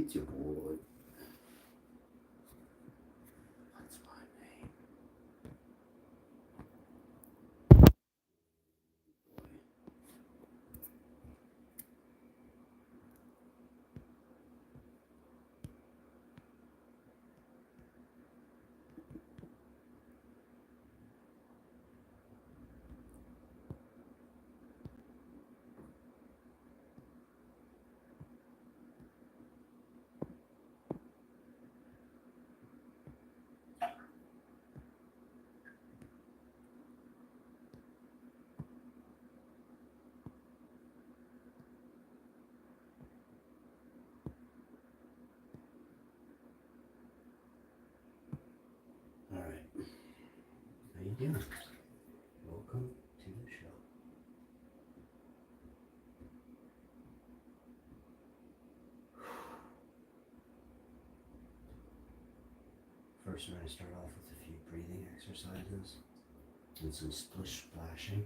It's your boy. What's my name? All right. How you doing? Welcome to the show. First, we're going to start off with a few breathing exercises and some splish splashing,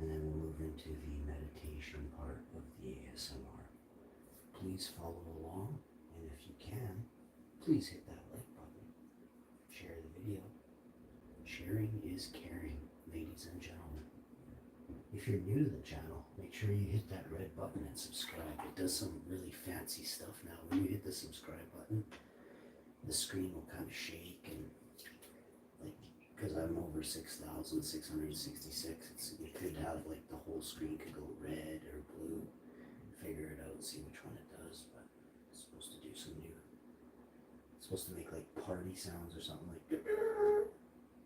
and then we'll move into the meditation part of the ASMR. Please follow along, and if you can, please hit that like button. Share the video. Sharing is caring, ladies and gentlemen. If you're new to the channel, make sure you hit that red button and subscribe. It does some really fancy stuff now. When you hit the subscribe button, the screen will kind of shake, and like, because I'm over 6,666, it could have like the whole screen could go red or blue. Figure it out and see which one it does, but it's supposed to do some new, it's supposed to make like party sounds or something like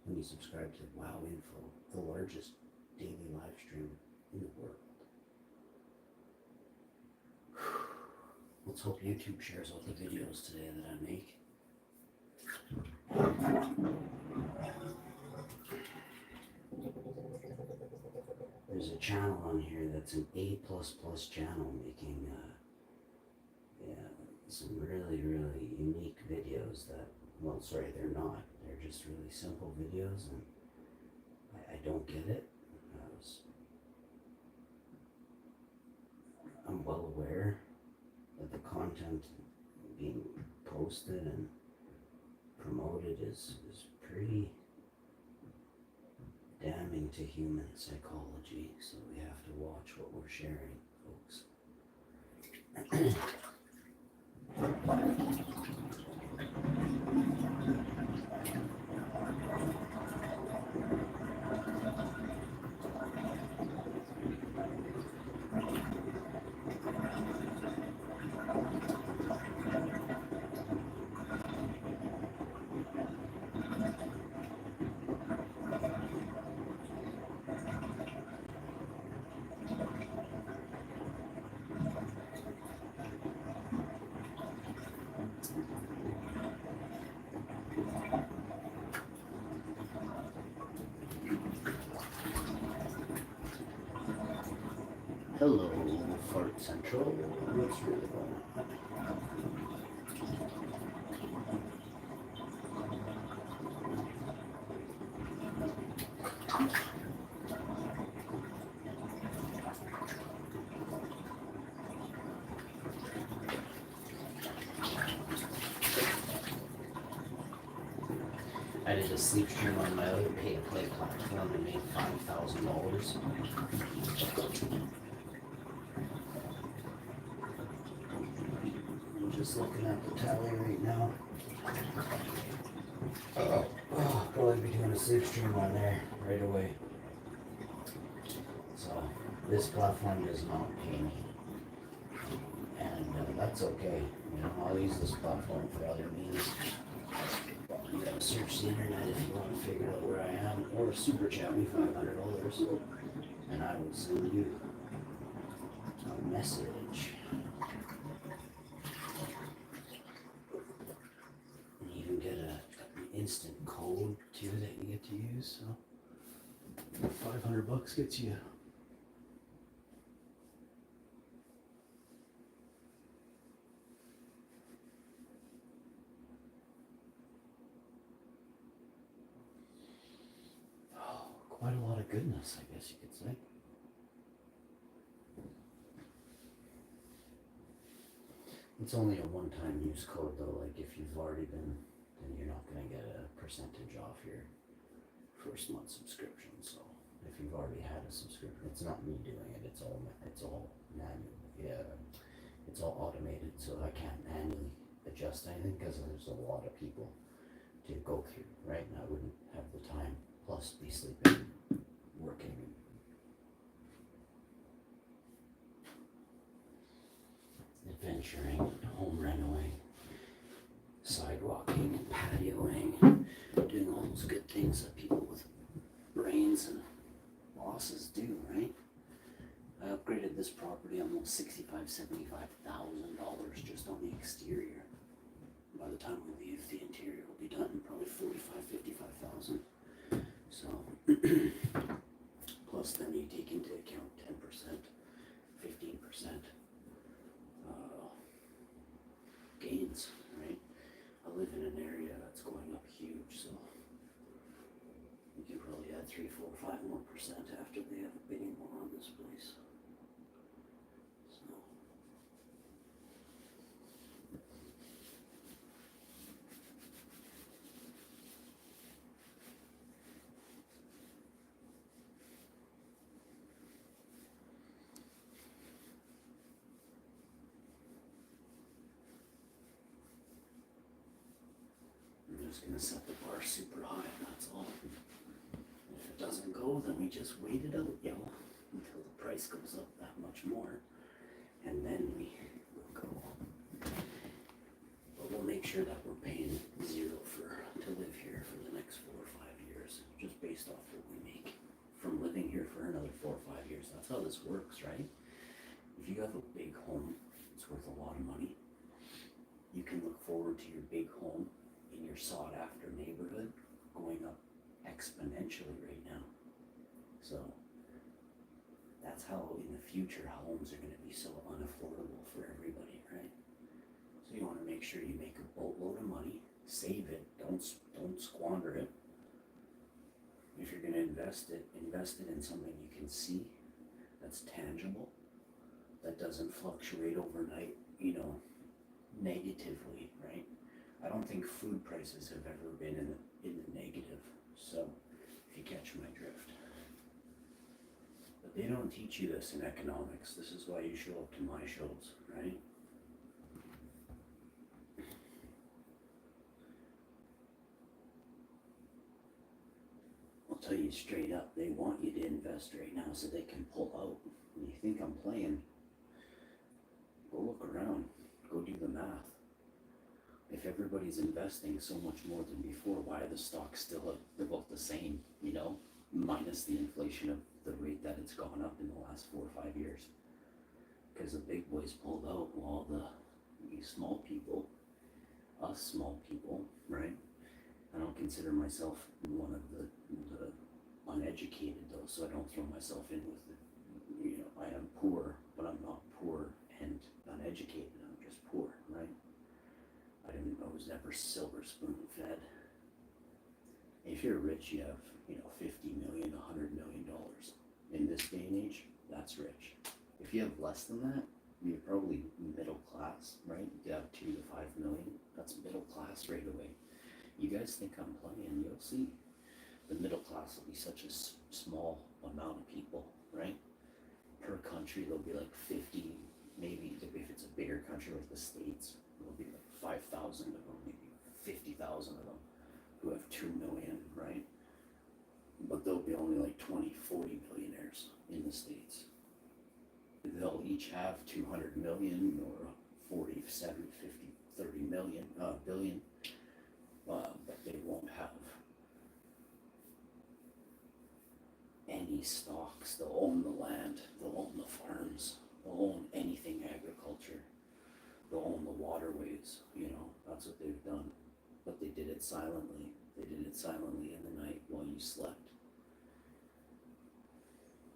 when you subscribe to Wow Info, the largest daily live stream in the world. Let's hope YouTube shares all the videos today that I make. There's a channel on here that's an A++ channel making some really, really unique videos that, well, sorry, they're not. They're just really simple videos, and I don't get it. I'm well aware that the content being posted and promoted is pretty damning to human psychology, so we have to watch what we're sharing, folks. Hello, Fart Central. What's really going on? I did a sleep stream on my other pay-to-play platform and made $5,000. I'm just looking at the tally right now. Probably be doing a sleep stream on there right away. So this platform does not pay me, and that's okay. You know, I'll use this platform for other means. You gotta search the internet if you want to figure out where I am, or super chat me $500, and I will send you a message. And you even get an instant code too that you get to use. So $500 gets you. Quite a lot of goodness, I guess you could say. It's only a one-time use code though, like if you've already been, then you're not gonna get a percentage off your first month subscription, so if you've already had a subscription, it's not me doing it, it's all manual, yeah, it's all automated, so I can't manually adjust anything, cause there's a lot of people to go through, right, and I wouldn't have the time, plus be sleeping, working. Adventuring, home renoing, sidewalking, and patioing, doing all those good things that people with brains and bosses do, right? I upgraded this property almost $65,000-$75,000 just on the exterior. By the time we leave, the interior will be done probably $45,000-$55,000. So, plus then you take into account 10%, 15%. Gains, right? I live in an area that's going up huge, so you can probably add 3, 4, 5 more percent after they have a bidding war on this place. So I'm just gonna set the bar super high, that's all. If it doesn't go, then we just wait it out, until the price goes up that much more, and then we will go. But we'll make sure that we're paying zero to live here for the next 4 or 5 years, just based off what we make from living here for another 4 or 5 years. That's how this works, right? If you have a big home, it's worth a lot of money. You can look forward to your big home in your sought-after neighborhood going up exponentially right now. So that's how in the future homes are going to be so unaffordable for everybody, right? So you want to make sure you make a boatload of money, save it, don't squander it. If you're going to invest it in something you can see, that's tangible, that doesn't fluctuate overnight, negatively, right? I don't think food prices have ever been in the negative, so if you catch my drift. But they don't teach you this in economics. This is why you show up to my shows, right? I'll tell you straight up, they want you to invest right now so they can pull out. When you think I'm playing, go look around, go do the math. If everybody's investing so much more than before, why are the stocks still about the same, minus the inflation of the rate that it's gone up in the last 4 or 5 years? Because the big boys pulled out while these small people, us small people, right? I don't consider myself one of the uneducated though, so I don't throw myself in with I am poor, but I'm not poor and uneducated, I'm just poor, right? I was never silver spoon fed. If you're rich, you have, $50 million, $100 million. In this day and age, that's rich. If you have less than that, you're probably middle class, right? You have 2 to 5 million, that's middle class right away. You guys think I'm playing, you'll see. The middle class will be such a small amount of people, right? Per country, there'll be like 50, maybe if it's a bigger country like the States, there'll be like 5,000 of them, maybe 50,000 of them who have 2 million, right? But there'll be only like 20, 40 millionaires in the States. They'll each have 200 million or 47, 50, 30 million, billion, but they won't have any stocks. They'll own the land, they'll own the farms, they'll own anything agriculture, they'll own the waterways, that's what they've done. But they did it silently. They did it silently in the night while you slept.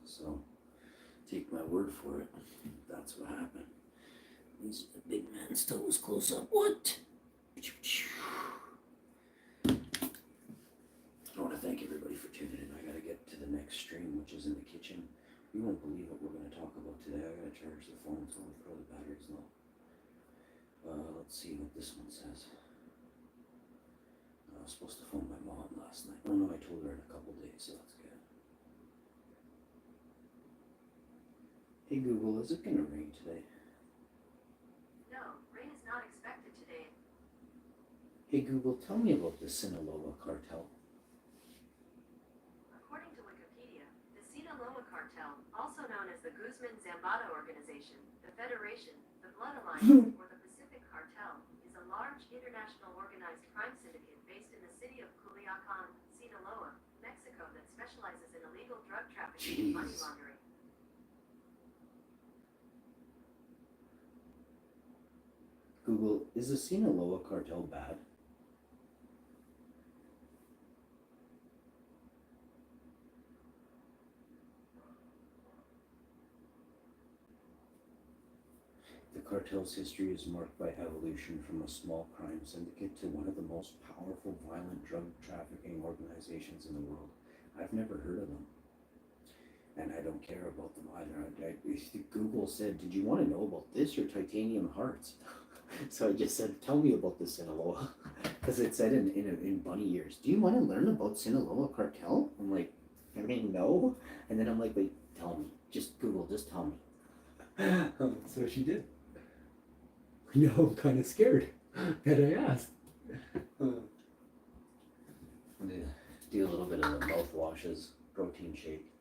So, take my word for it, that's what happened. These are the big man's toes close up. What? I want to thank everybody for tuning in. I gotta get to the next stream, which is in the kitchen. You won't believe what we're gonna talk about today. I gotta charge the phone, so I'll throw the batteries low. Let's see what this one says. I was supposed to phone my mom last night. Oh no, I told her in a couple days, so that's good. Hey Google, is it gonna rain today? No, rain is not expected today. Hey Google, tell me about the Sinaloa cartel. According to Wikipedia, the Sinaloa cartel, also known as the Guzman-Zambada Organization, the Federation, the Blood Alliance, or the Pacific Cartel, is a large international organized crime syndicate based in the city of Culiacan, Sinaloa, Mexico that specializes in illegal drug trafficking and money laundering. Google, is the Sinaloa cartel bad? The cartel's history is marked by evolution from a small crime syndicate to one of the most powerful violent drug trafficking organizations in the world. I've never heard of them. And I don't care about them either. Google said, did you want to know about this or titanium hearts? So I just said, tell me about the Sinaloa. Because it said in bunny ears, do you want to learn about Sinaloa cartel? I'm like, I mean, no. And then I'm like, wait, tell me. Just Google, just tell me. So she did. No, I'm kind of scared that I asked. I'm gonna do a little bit of the mouthwashes protein shake.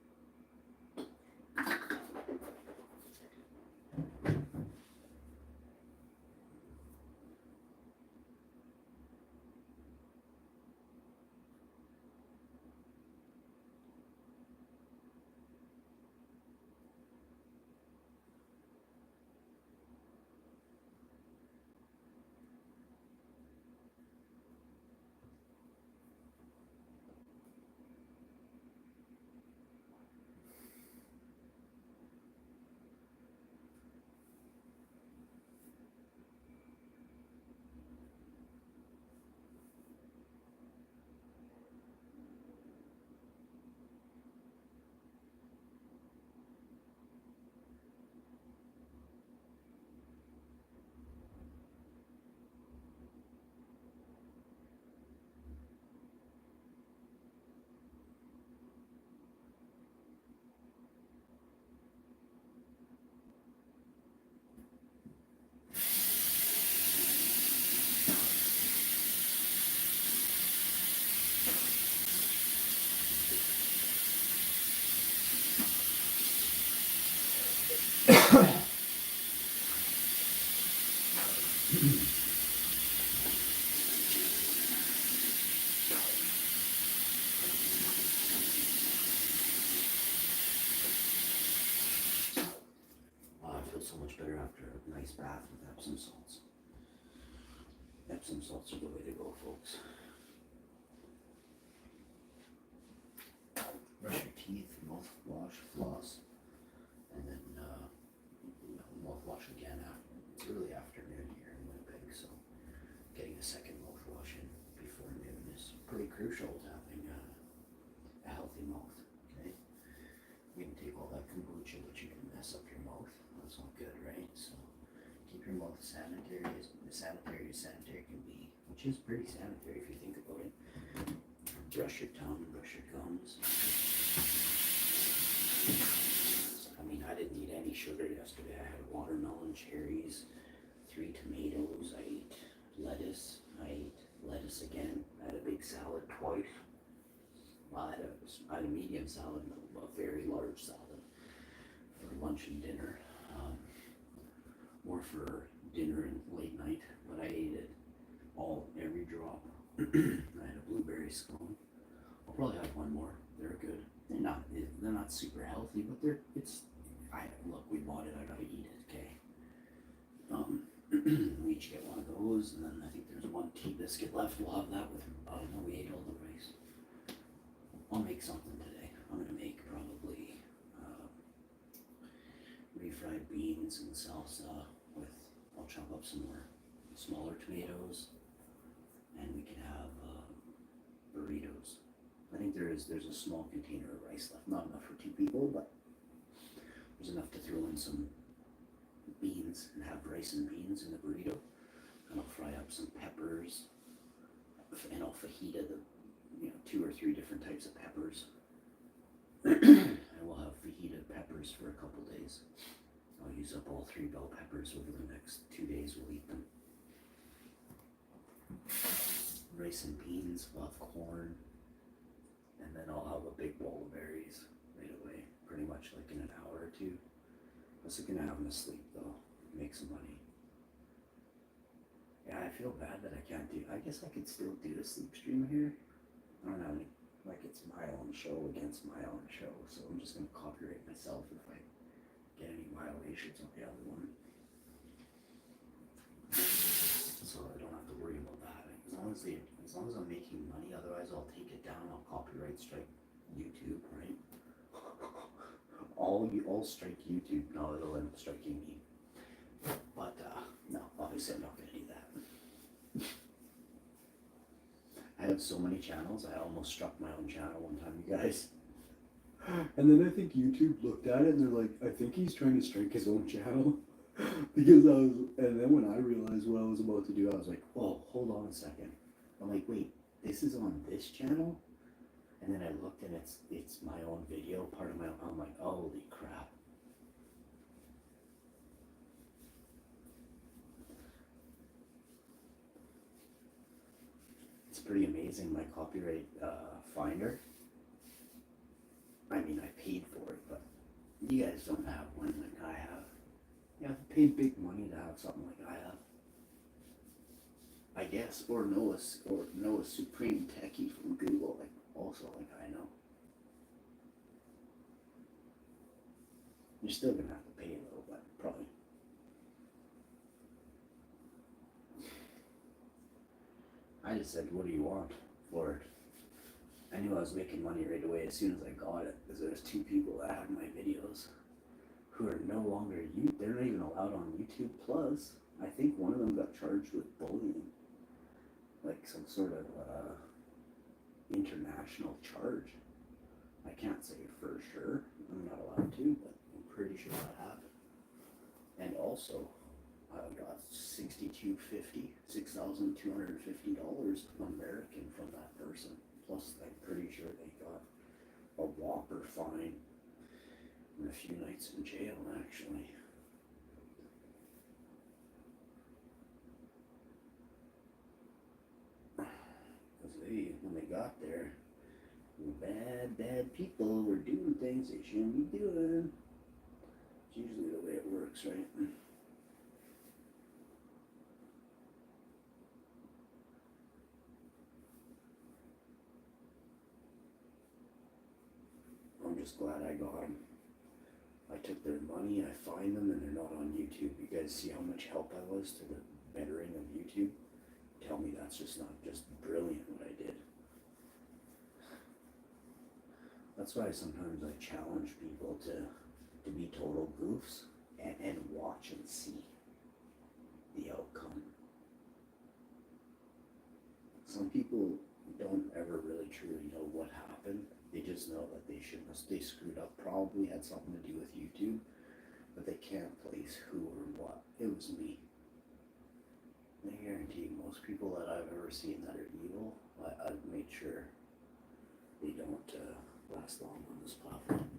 I feel so much better after a nice bath with Epsom salts. Epsom salts are the way to go, folks. Brush your teeth, mouthwash, floss, and then mouthwash again after. It's early afternoon here in Winnipeg, so getting a second mouthwash in before noon is pretty crucial to having a healthy mouth. Okay, you can take all that kombucha, but you can mess up your mouth. That's not good, right? So keep your mouth sanitary as sanitary can be, which is pretty sanitary if you think about it. Brush your tongue, brush your gums. I mean, I didn't eat any sugar yesterday. I had watermelon, cherries, 3 tomatoes. I ate lettuce. I ate lettuce again. I had a big salad twice. Well, I had a medium salad and a very large salad for lunch and dinner. More for dinner and late night, but I ate it all, every drop. I had a blueberry scone. I'll probably have one more. They're good. They're not super healthy, but look, we bought it, I gotta eat it, okay? We each get one of those, and then I think there's one tea biscuit left. We'll have that with, no, we ate all the rice. I'll make something today. I'm gonna make probably refried beans and salsa with, I'll chop up some more smaller tomatoes, and we can have burritos. I think there's a small container of rice left. Not enough for 2 people, but there's enough to throw in some beans and have rice and beans in the burrito. up some peppers, and I'll fajita the 2 or 3 different types of peppers. And we'll have fajita peppers for a couple days. I'll use up all 3 bell peppers over the next 2 days. We'll eat them. Rice and beans, we'll have corn, and then I'll have a big bowl of berries right away, pretty much like in an hour or 2. I was gonna have them asleep though, make some money. Yeah, I feel bad that I can't do. I guess I could still do a sleep stream here. I don't know, like it's my own show against my own show, so I'm just gonna copyright myself if I get any violations on the other one. So I don't have to worry about that. As long as I'm making money, otherwise I'll take it down. I'll copyright strike YouTube, right? I'll strike YouTube. No, it'll end up striking me. But no, obviously I'm not gonna do that. I have so many channels. I almost struck my own channel one time, you guys. And then I think YouTube looked at it and they're like, I think he's trying to strike his own channel. And then when I realized what I was about to do, I was like, whoa, hold on a second. I'm like, wait, this is on this channel? And then I looked and it's my own video, part of my own. I'm like, holy crap. It's pretty amazing, my copyright finder. I mean, I paid for it, but you guys don't have one like I have. You have to pay big money to have something like I have. I guess, or know a supreme techie from Google, like also like I know. You're still gonna have to pay a little bit, probably. I just said, what do you want for it? I knew I was making money right away as soon as I got it, because there's 2 people that had my videos who are no longer, they're not even allowed on YouTube Plus. I think one of them got charged with bullying, like some sort of international charge. I can't say for sure, I'm not allowed to, but I'm pretty sure that happened. And also, I got $6,250 American from that person. Plus, I'm pretty sure they got a whopper fine and a few nights in jail, actually. Because when they got there, bad people were doing things they shouldn't be doing. It's usually the way it works, right? I'm just glad I got them. I took their money, I fined them, and they're not on YouTube. You guys see how much help I was to the bettering of YouTube? Tell me that's just not just brilliant what I did. That's why sometimes I challenge people to be total goofs and watch and see the outcome. Some people don't ever really truly know what happened. They just know that they screwed up, probably had something to do with YouTube, but they can't place who or what. It was me. I guarantee most people that I've ever seen that are evil, I've made sure they don't last long on this platform.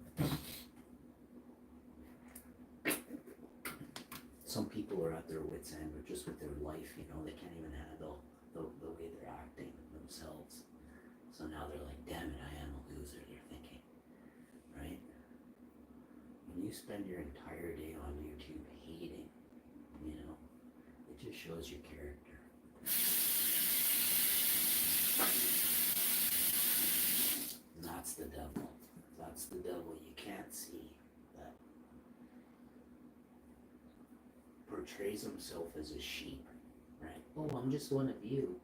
Some people are at their wits' end, but just with their life, they can't even handle the way they're acting themselves. So now they're like, damn it, I am a loser, they're thinking, right? When you spend your entire day on YouTube hating, it just shows your character. And that's the devil. That's the devil you can't see, that portrays himself as a sheep, right? Oh, I'm just one of you.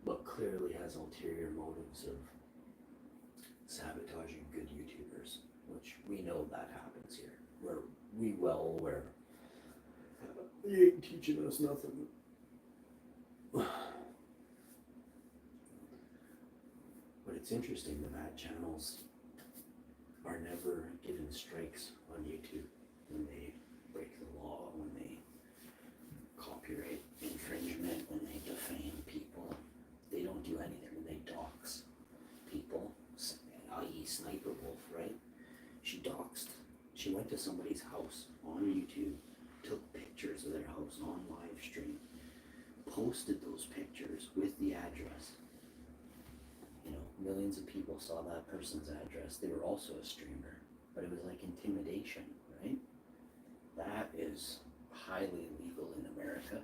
But clearly has ulterior motives of sabotaging good YouTubers, which we know that happens here. We well aware. You ain't teaching us nothing. But it's interesting, the bad channels are never given strikes on YouTube when they break the law, when they copyright infringement. live stream, posted those pictures with the address. You know, millions of people saw that person's address. They were also a streamer, but it was like intimidation, right? That is highly illegal in America.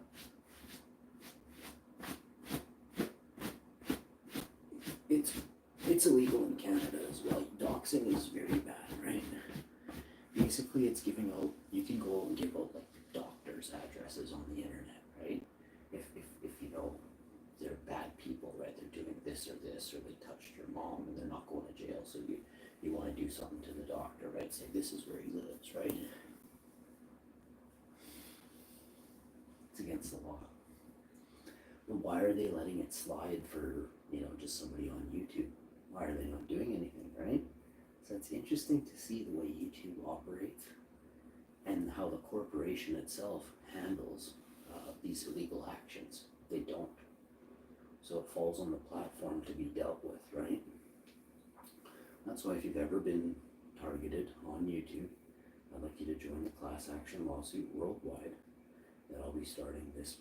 It's illegal in Canada as well. Doxing is very bad, right? Basically, it's giving out, you can go and give out like doctors' addresses on the internet, right? If you know they're bad people, right? They're doing this, or they touched your mom and they're not going to jail, so you want to do something to the doctor, right? Say this is where he lives, right? It's against the law. But why are they letting it slide for, you know, just somebody on YouTube? Why are they not doing anything, right? So it's interesting to see the way YouTube operates and how the corporation itself handles these illegal actions. They don't. So it falls on the platform to be dealt with, right? That's why if you've ever been targeted on YouTube, I'd like you to join the class action lawsuit worldwide that I'll be starting this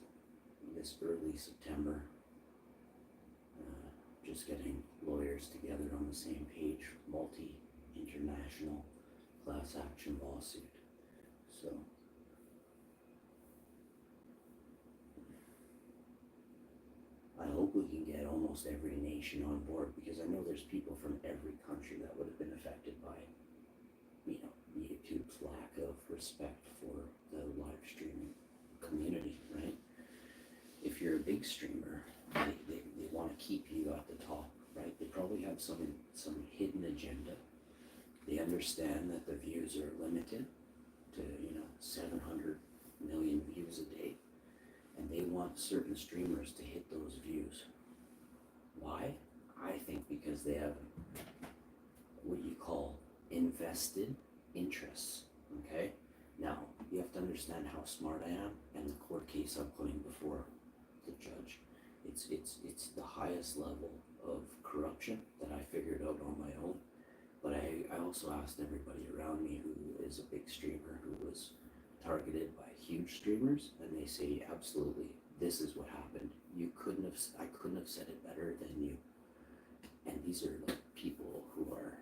early September. Just getting lawyers together on the same page, multi-international class action lawsuit. So I hope we can get almost every nation on board, because I know there's people from every country that would have been affected by, you know, YouTube's lack of respect for the live streaming community, right? If you're a big streamer, they want to keep you at the top, right? They probably have some hidden agenda. They understand that the views are limited to, you know, 700 million views a day, and they want certain streamers to hit those views. Why? I think because they have what you call invested interests, okay? Now, you have to understand how smart I am and the court case I'm putting before the judge. It's the highest level of corruption that I figured out on my own. But I also asked everybody around me who is a big streamer who was targeted by huge streamers, and they say absolutely, this is what happened. I couldn't have said it better than you. And these are like people who are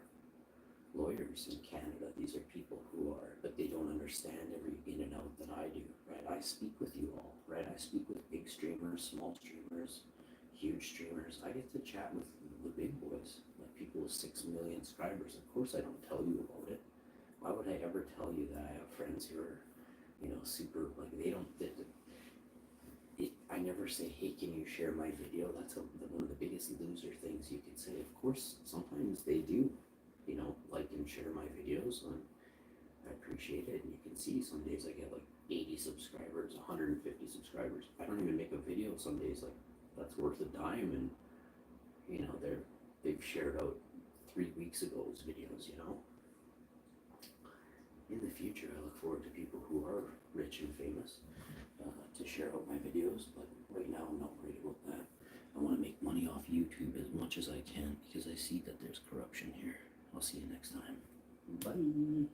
lawyers in Canada. These are people who are, but they don't understand every in and out that I do, right? I speak with you all, right? I speak with big streamers, small streamers, huge streamers. I get to chat with the big boys, like people with 6 million subscribers. Of course I don't tell you about it. Why would I ever tell you that I have friends who are, you know, super, like they don't, I never say, hey, can you share my video? That's one of the biggest loser things you could say. Of course, sometimes they do, you know, like and share my videos, and I appreciate it. And you can see some days I get like 80 subscribers, 150 subscribers. I don't even make a video some days like that's worth a dime, and you know they've shared out 3 weeks ago's videos, you know. In the future, I look forward to people who are rich and famous to share out my videos, but right now I'm not worried about that. I want to make money off YouTube as much as I can because I see that there's corruption here. I'll see you next time. Bye.